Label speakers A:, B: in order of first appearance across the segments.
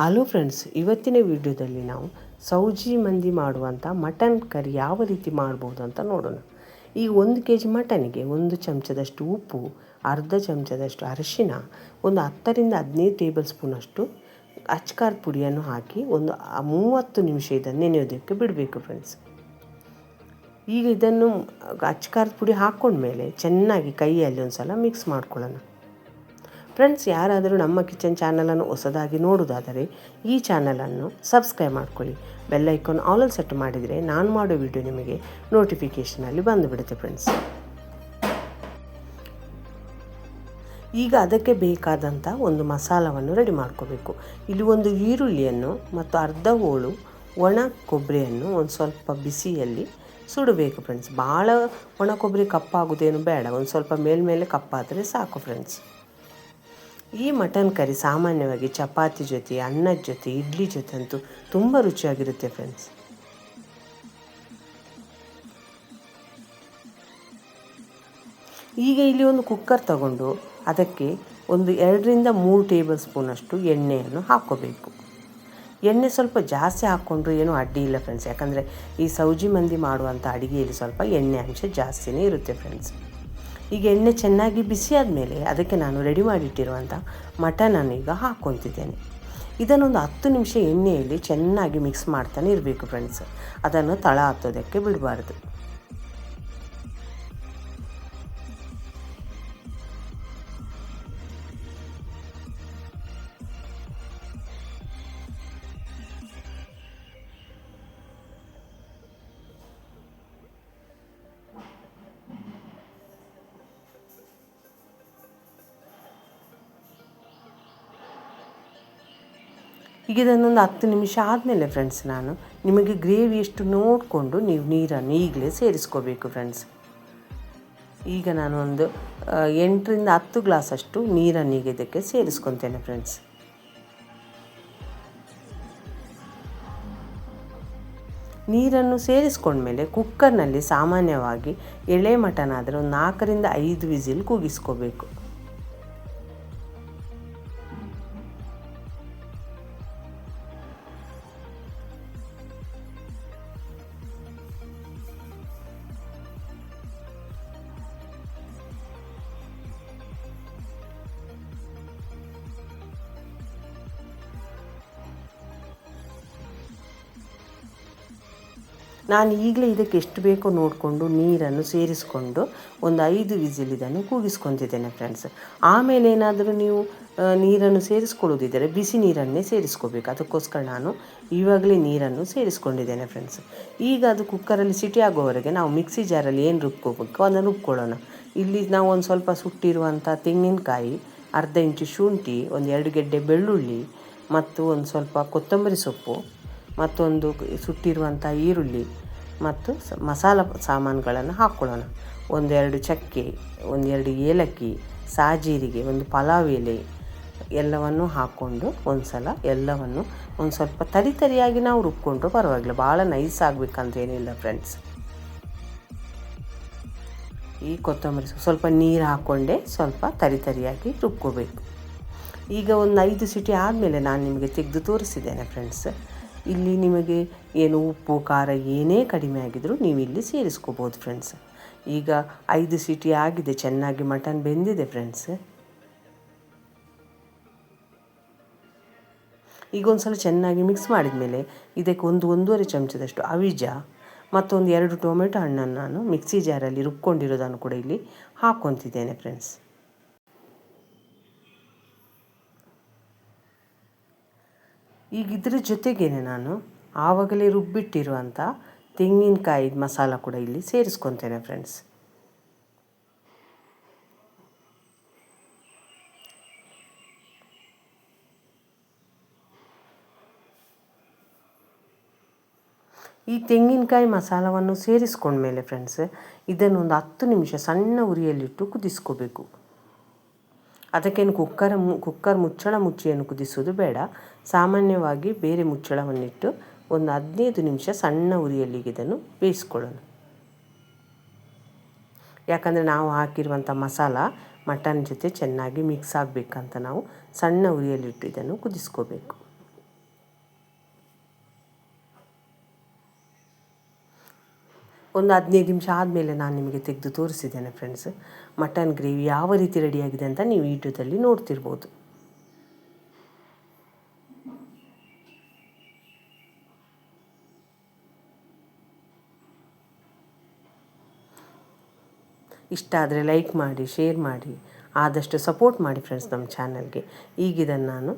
A: Hello friends, ಇವತ್ತಿನ ವಿಡಿಯೋದಲ್ಲಿ ನಾವು ಸೌಜಿ ಮಂದಿ ಮಾಡುವಂಥ ಮಟನ್ ಕರಿ ಯಾವ ರೀತಿ ಮಾಡ್ಬೋದು ಅಂತ ನೋಡೋಣ. ಈಗ 1 kg ಮಟನ್ಗೆ 1 ಚಮಚದಷ್ಟು ಉಪ್ಪು, ಅರ್ಧ ಚಮಚದಷ್ಟು ಅರಿಶಿನ, ಒಂದು 10ರಿಂದ 15 ಟೇಬಲ್ ಸ್ಪೂನಷ್ಟು ಅಚ್ಕಾರದ ಪುಡಿಯನ್ನು ಹಾಕಿ ಒಂದು 30 ನಿಮಿಷ ಇದನ್ನು ನೆನೆಯೋದಕ್ಕೆ ಬಿಡಬೇಕು ಫ್ರೆಂಡ್ಸ್. ಈಗ ಇದನ್ನು ಅಚ್ಕಾರದ ಪುಡಿ ಹಾಕ್ಕೊಂಡ್ಮೇಲೆ ಚೆನ್ನಾಗಿ ಕೈಯಲ್ಲಿ ಒಂದು ಸಲ ಮಿಕ್ಸ್ ಮಾಡ್ಕೊಳ್ಳೋಣ. ಫ್ರೆಂಡ್ಸ್, ಯಾರಾದರೂ ನಮ್ಮ ಕಿಚನ್ ಚಾನಲನ್ನು ಹೊಸದಾಗಿ ನೋಡೋದಾದರೆ ಈ ಚಾನಲನ್ನು ಸಬ್ಸ್ಕ್ರೈಬ್ ಮಾಡ್ಕೊಳ್ಳಿ. ಬೆಲ್ ಐಕಾನ್ ಆಲಲ್ಲಿ ಸೆಟ್ ಮಾಡಿದರೆ ನಾನು ಮಾಡೋ ವಿಡಿಯೋ ನಿಮಗೆ ನೋಟಿಫಿಕೇಷನಲ್ಲಿ ಬಂದುಬಿಡುತ್ತೆ ಫ್ರೆಂಡ್ಸ್. ಈಗ ಅದಕ್ಕೆ ಬೇಕಾದಂಥ ಒಂದು ಮಸಾಲವನ್ನು ರೆಡಿ ಮಾಡ್ಕೋಬೇಕು. ಇಲ್ಲಿ ಒಂದು ಈರುಳ್ಳಿಯನ್ನು ಮತ್ತು ಅರ್ಧ ಹೋಳು ಒಣ ಕೊಬ್ಬರಿಯನ್ನು ಒಂದು ಸ್ವಲ್ಪ ಬಿಸಿಯಲ್ಲಿ ಸುಡಬೇಕು ಫ್ರೆಂಡ್ಸ್. ಭಾಳ ಒಣ ಕೊಬ್ಬರಿ ಕಪ್ಪಾಗೋದೇನು ಬೇಡ, ಒಂದು ಸ್ವಲ್ಪ ಮೇಲ್ಮೇಲೆ ಕಪ್ಪಾದರೆ ಸಾಕು ಫ್ರೆಂಡ್ಸ್. ಈ ಮಟನ್ ಕರಿ ಸಾಮಾನ್ಯವಾಗಿ ಚಪಾತಿ ಜೊತೆ, ಅನ್ನದ ಜೊತೆ, ಇಡ್ಲಿ ಜೊತೆ ಅಂತೂ ತುಂಬ ರುಚಿಯಾಗಿರುತ್ತೆ ಫ್ರೆಂಡ್ಸ್. ಈಗ ಇಲ್ಲಿ ಒಂದು ಕುಕ್ಕರ್ ತಗೊಂಡು ಅದಕ್ಕೆ ಒಂದು 2ರಿಂದ 3 ಟೇಬಲ್ ಸ್ಪೂನಷ್ಟು ಎಣ್ಣೆಯನ್ನು ಹಾಕ್ಕೋಬೇಕು. ಎಣ್ಣೆ ಸ್ವಲ್ಪ ಜಾಸ್ತಿ ಹಾಕ್ಕೊಂಡ್ರೂ ಏನೂ ಅಡ್ಡಿ ಇಲ್ಲ ಫ್ರೆಂಡ್ಸ್, ಯಾಕಂದರೆ ಈ ಸೌಜಿ ಮಂದಿ ಮಾಡುವಂಥ ಅಡುಗೆಯಲ್ಲಿ ಸ್ವಲ್ಪ ಎಣ್ಣೆ ಅಂಶ ಜಾಸ್ತಿನೇ ಇರುತ್ತೆ ಫ್ರೆಂಡ್ಸ್. ಈಗ ಎಣ್ಣೆ ಚೆನ್ನಾಗಿ ಬಿಸಿ ಆದಮೇಲೆ ಅದಕ್ಕೆ ನಾನು ರೆಡಿ ಮಾಡಿಟ್ಟಿರುವಂಥ ಮಟನನ್ನು ಈಗ ಹಾಕ್ಕೊತಿದ್ದೇನೆ. ಇದನ್ನೊಂದು 10 ನಿಮಿಷ ಎಣ್ಣೆಯಲ್ಲಿ ಚೆನ್ನಾಗಿ ಮಿಕ್ಸ್ ಮಾಡ್ತಾನೆ ಇರಬೇಕು ಫ್ರೆಂಡ್ಸ್. ಅದನ್ನು ತಳ ಹತ್ತೋದಕ್ಕೆ ಬಿಡಬಾರ್ದು. ಈಗ ಇದನ್ನೊಂದು 10 ನಿಮಿಷ ಆದಮೇಲೆ ಫ್ರೆಂಡ್ಸ್, ನಾನು ನಿಮಗೆ ಗ್ರೇವಿ ಎಷ್ಟು ನೋಡಿಕೊಂಡು ನೀವು ನೀರನ್ನು ಈಗಲೇ ಸೇರಿಸ್ಕೋಬೇಕು ಫ್ರೆಂಡ್ಸ್. ಈಗ ನಾನು ಒಂದು 8ರಿಂದ 10 ಗ್ಲಾಸಷ್ಟು ನೀರನ್ನು ಈಗ ಇದಕ್ಕೆ ಸೇರಿಸ್ಕೊತೇನೆ ಫ್ರೆಂಡ್ಸ್. ನೀರನ್ನು ಸೇರಿಸ್ಕೊಂಡ್ಮೇಲೆ ಕುಕ್ಕರ್ನಲ್ಲಿ ಸಾಮಾನ್ಯವಾಗಿ ಎಳೆ ಮಟನ್ ಆದರೆ ಒಂದು 4ರಿಂದ 5 ವಿಸಿಲ್ ಕೂಗಿಸ್ಕೋಬೇಕು. ನಾನು ಈಗಲೇ ಇದಕ್ಕೆ ಎಷ್ಟು ಬೇಕೋ ನೋಡಿಕೊಂಡು ನೀರನ್ನು ಸೇರಿಸ್ಕೊಂಡು ಒಂದು 5 ವಿಸಿಲ್ ಇದನ್ನು ಕೂಗಿಸ್ಕೊತಿದ್ದೇನೆ ಫ್ರೆಂಡ್ಸ್. ಆಮೇಲೆ ಏನಾದರೂ ನೀವು ನೀರನ್ನು ಸೇರಿಸ್ಕೊಳ್ಳೋದಿದ್ದರೆ ಬಿಸಿ ನೀರನ್ನೇ ಸೇರಿಸ್ಕೋಬೇಕು. ಅದಕ್ಕೋಸ್ಕರ ನಾನು ಇವಾಗಲೇ ನೀರನ್ನು ಸೇರಿಸ್ಕೊಂಡಿದ್ದೇನೆ ಫ್ರೆಂಡ್ಸ್. ಈಗ ಅದು ಕುಕ್ಕರಲ್ಲಿ ಸಿಟಿ ಆಗೋವರೆಗೆ ನಾವು ಮಿಕ್ಸಿ ಜಾರಲ್ಲಿ ಏನು ರುಬ್ಕೋಬೇಕು ಅದನ್ನು ರುಬ್ಕೊಳ್ಳೋಣ. ಇಲ್ಲಿ ನಾವು ಒಂದು ಸ್ವಲ್ಪ ಸುಟ್ಟಿರುವಂಥ ತೆಂಗಿನಕಾಯಿ, ಅರ್ಧ ಇಂಚು ಶುಂಠಿ, ಒಂದು 2 ಗೆಡ್ಡೆ ಬೆಳ್ಳುಳ್ಳಿ ಮತ್ತು ಒಂದು ಸ್ವಲ್ಪ ಕೊತ್ತಂಬರಿ ಸೊಪ್ಪು, ಮತ್ತೊಂದು ಸುಟ್ಟಿರುವಂಥ ಈರುಳ್ಳಿ ಮತ್ತು ಮಸಾಲ ಸಾಮಾನುಗಳನ್ನು ಹಾಕ್ಕೊಳ್ಳೋಣ. 1-2 ಚಕ್ಕೆ, 1-2 ಏಲಕ್ಕಿ, ಸಾಜೀರಿಗೆ, ಒಂದು ಪಲಾವ್ ಎಲೆ ಎಲ್ಲವನ್ನು ಹಾಕ್ಕೊಂಡು ಒಂದು ಸಲ ಎಲ್ಲವನ್ನು ಒಂದು ಸ್ವಲ್ಪ ತರಿಯಾಗಿ ನಾವು ರುಬ್ಕೊಂಡ್ರೂ ಪರವಾಗಿಲ್ಲ, ಭಾಳ ನೈಸ್ ಆಗಬೇಕಂತ ಏನಿಲ್ಲ ಫ್ರೆಂಡ್ಸ್. ಈ ಕೊತ್ತಂಬರಿ ಸ್ವಲ್ಪ ನೀರು ಹಾಕ್ಕೊಂಡೆ ಸ್ವಲ್ಪ ತರಿಯಾಗಿ ರುಬ್ಕೋಬೇಕು. ಈಗ ಒಂದು 5 ಸಿಟಿ ಆದಮೇಲೆ ನಾನು ನಿಮಗೆ ತೆಗೆದು ತೋರಿಸಿದ್ದೇನೆ ಫ್ರೆಂಡ್ಸ್. ಇಲ್ಲಿ ನಿಮಗೆ ಏನು ಉಪ್ಪು ಖಾರ ಏನೇ ಕಡಿಮೆ ಆಗಿದ್ರೂ ನೀವು ಇಲ್ಲಿ ಸೇರಿಸ್ಕೋಬೋದು ಫ್ರೆಂಡ್ಸ್. ಈಗ 5 ಸಿಟಿ ಆಗಿದೆ, ಚೆನ್ನಾಗಿ ಮಟನ್ ಬೆಂದಿದೆ ಫ್ರೆಂಡ್ಸ್. ಈಗ ಒಂದು ಸಲ ಚೆನ್ನಾಗಿ ಮಿಕ್ಸ್ ಮಾಡಿದ ಮೇಲೆ ಇದಕ್ಕೆ 1-1.5 ಚಮಚದಷ್ಟು ಅವಿಜ ಮತ್ತೊಂದು 2 ಟೊಮೆಟೊ ಹಣ್ಣನ್ನು ನಾನು ಮಿಕ್ಸಿ ಜಾರಲ್ಲಿ ರುಬ್ಕೊಂಡಿರೋದನ್ನು ಕೂಡ ಇಲ್ಲಿ ಹಾಕ್ಕೊತಿದ್ದೇನೆ ಫ್ರೆಂಡ್ಸ್. ಈಗ ಇದ್ರ ಜೊತೆಗೇನೆ ನಾನು ಆವಾಗಲೇ ರುಬ್ಬಿಟ್ಟಿರುವಂಥ ತೆಂಗಿನಕಾಯಿ ಮಸಾಲ ಕೂಡ ಇಲ್ಲಿ ಸೇರಿಸ್ಕೊತೇನೆ ಫ್ರೆಂಡ್ಸ್. ಈ ತೆಂಗಿನಕಾಯಿ ಮಸಾಲವನ್ನು ಸೇರಿಸ್ಕೊಂಡ್ಮೇಲೆ ಫ್ರೆಂಡ್ಸ್, ಇದನ್ನೊಂದು 10 ನಿಮಿಷ ಸಣ್ಣ ಉರಿಯಲ್ಲಿಟ್ಟು ಕುದಿಸ್ಕೋಬೇಕು. ಅದಕ್ಕೇನು ಕುಕ್ಕರ್ ಮುಚ್ಚಳ ಮುಚ್ಚಿಯನ್ನು ಕುದಿಸೋದು ಬೇಡ. ಸಾಮಾನ್ಯವಾಗಿ ಬೇರೆ ಮುಚ್ಚಳವನ್ನಿಟ್ಟು ಒಂದು 15 ನಿಮಿಷ ಸಣ್ಣ ಉರಿಯಲ್ಲಿ ಇದನ್ನು ಬೇಯಿಸ್ಕೊಳ್ಳೋಣ. ಯಾಕಂದರೆ ನಾವು ಹಾಕಿರುವಂಥ ಮಸಾಲ ಮಟನ್ ಜೊತೆ ಚೆನ್ನಾಗಿ ಮಿಕ್ಸ್ ಆಗಬೇಕಂತ ನಾವು ಸಣ್ಣ ಉರಿಯಲ್ಲಿಟ್ಟು ಇದನ್ನು ಕುದಿಸ್ಕೋಬೇಕು. ಒಂದು 15 ನಿಮಿಷ ಆದಮೇಲೆ ನಾನು ನಿಮಗೆ ತೆಗೆದು ತೋರಿಸಿದ್ದೇನೆ ಫ್ರೆಂಡ್ಸ್. ಮಟನ್ ಗ್ರೇವಿ ಯಾವ ರೀತಿ ರೆಡಿಯಾಗಿದೆ ಅಂತ ನೀವು ವಿಡಿಯೋದಲ್ಲಿ ನೋಡ್ತಿರ್ಬೋದು. ಇಷ್ಟ ಆದರೆ ಲೈಕ್ ಮಾಡಿ, ಶೇರ್ ಮಾಡಿ, ಆದಷ್ಟು ಸಪೋರ್ಟ್ ಮಾಡಿ ಫ್ರೆಂಡ್ಸ್ ನಮ್ಮ ಚಾನಲ್ಗೆ. ಈಗ ಇದನ್ನು ನಾನು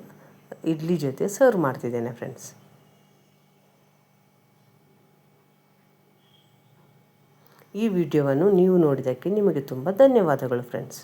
A: ಇಡ್ಲಿ ಜೊತೆ ಸರ್ವ್ ಮಾಡ್ತಿದ್ದೇನೆ ಫ್ರೆಂಡ್ಸ್. ಈ ವಿಡಿಯೋವನ್ನು ನೀವು ನೋಡಿದ್ದಕ್ಕೆ ನಿಮಗೆ ತುಂಬ ಧನ್ಯವಾದಗಳು ಫ್ರೆಂಡ್ಸ್.